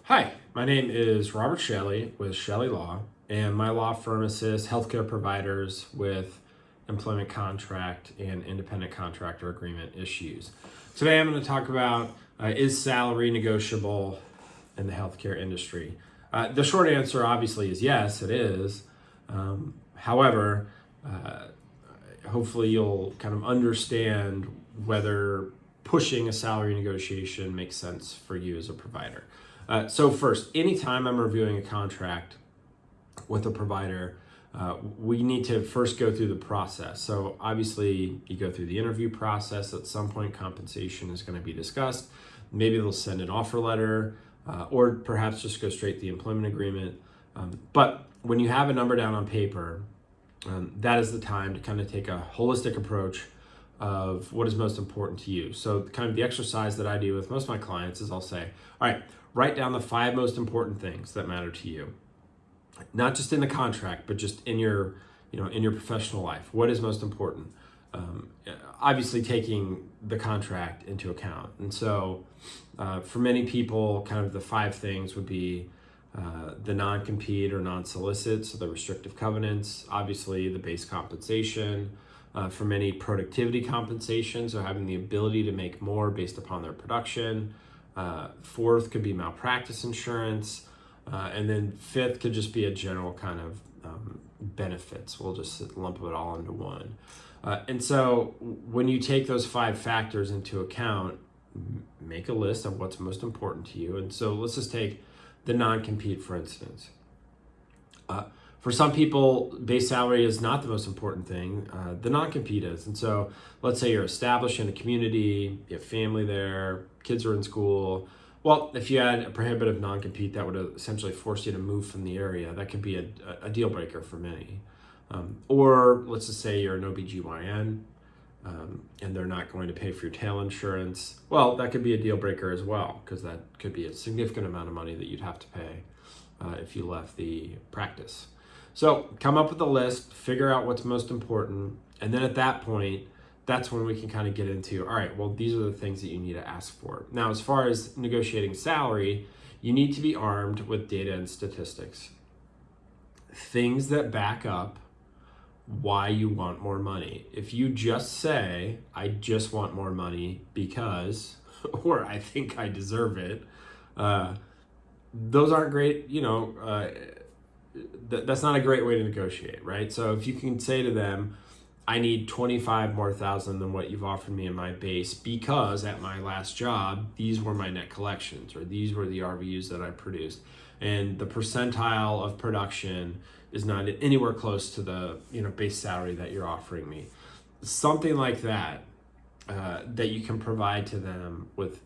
Hi, my name is Robert Shelley with Shelley Law, and my law firm assists healthcare providers with employment contract and independent contractor agreement issues. Today I'm going to talk about is salary negotiable in the healthcare industry? The short answer obviously is yes, it is. However, hopefully you'll kind of understand whether pushing a salary negotiation makes sense for you as a provider. So first, anytime I'm reviewing a contract with a provider, we need to first go through the process. So obviously you go through the interview process. At some point, compensation is going to be discussed. Maybe they'll send an offer letter or perhaps just go straight to the employment agreement. But when you have a number down on paper, that is the time to kind of take a holistic approach of what is most important to you. So kind of the exercise that I do with most of my clients is I'll say, all right, write down the 5 most important things that matter to you. Not just in the contract, but just in your, in your professional life. What is most important? Obviously taking the contract into account. And so for many people, kind of the 5 things would be the non-compete or non-solicit, so the restrictive covenants, obviously the base compensation, for many productivity compensation, so having the ability to make more based upon their production. 4th could be malpractice insurance. And then 5th could just be a general kind of benefits. We'll just lump it all into one. And so when you take those 5 factors into account, make a list of what's most important to you. And so let's just take the non-compete, for instance. For some people, base salary is not the most important thing. The non-compete is. And so let's say you're established in a community, you have family there, kids are in school. Well, if you had a prohibitive non-compete that would essentially force you to move from the area, that could be a deal breaker for many. Or let's just say you're an OBGYN and they're not going to pay for your tail insurance. Well, that could be a deal breaker as well, because that could be a significant amount of money that you'd have to pay if you left the practice. So come up with a list, figure out what's most important, and then at that point, that's when we can kind of get into, all right, well, these are the things that you need to ask for. Now, as far as negotiating salary, you need to be armed with data and statistics. Things that back up why you want more money. If you just say, I just want more money because, or I think I deserve it, those aren't great, that's not a great way to negotiate, right? So if you can say to them, I need 25 more thousand than what you've offered me in my base because at my last job, these were my net collections or these were the RVUs that I produced. And the percentile of production is not anywhere close to the base salary that you're offering me. Something like that, that you can provide to them with,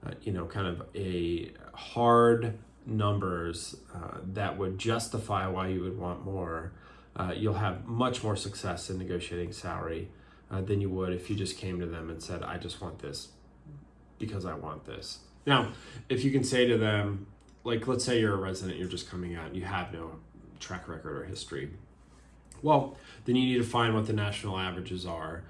kind of a hard numbers that would justify why you would want more. You'll have much more success in negotiating salary than you would if you just came to them and said, I just want this because I want this. Now, if you can say to them, like, let's say you're a resident, you're just coming out and you have no track record or history. Well, then you need to find what the national averages are,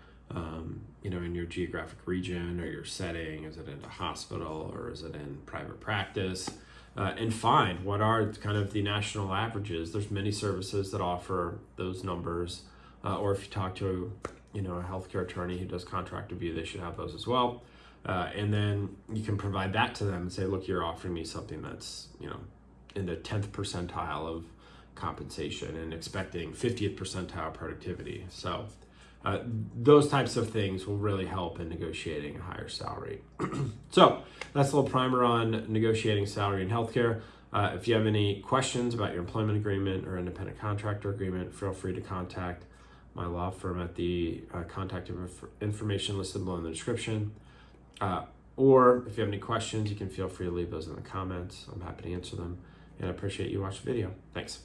in your geographic region or your setting. Is it in a hospital or is it in private practice? And find what are kind of the national averages. There's many services that offer those numbers, or if you talk to a healthcare attorney who does contract review, they should have those as well. And then you can provide that to them and say, look, you're offering me something that's in the 10th percentile of compensation and expecting 50th percentile productivity. So those types of things will really help in negotiating a higher salary. So that's a little primer on negotiating salary in healthcare. If you have any questions about your employment agreement or independent contractor agreement, feel free to contact my law firm at the contact information listed below in the description. Or if you have any questions, you can feel free to leave those in the comments. I'm happy to answer them. And I appreciate you watching the video. Thanks.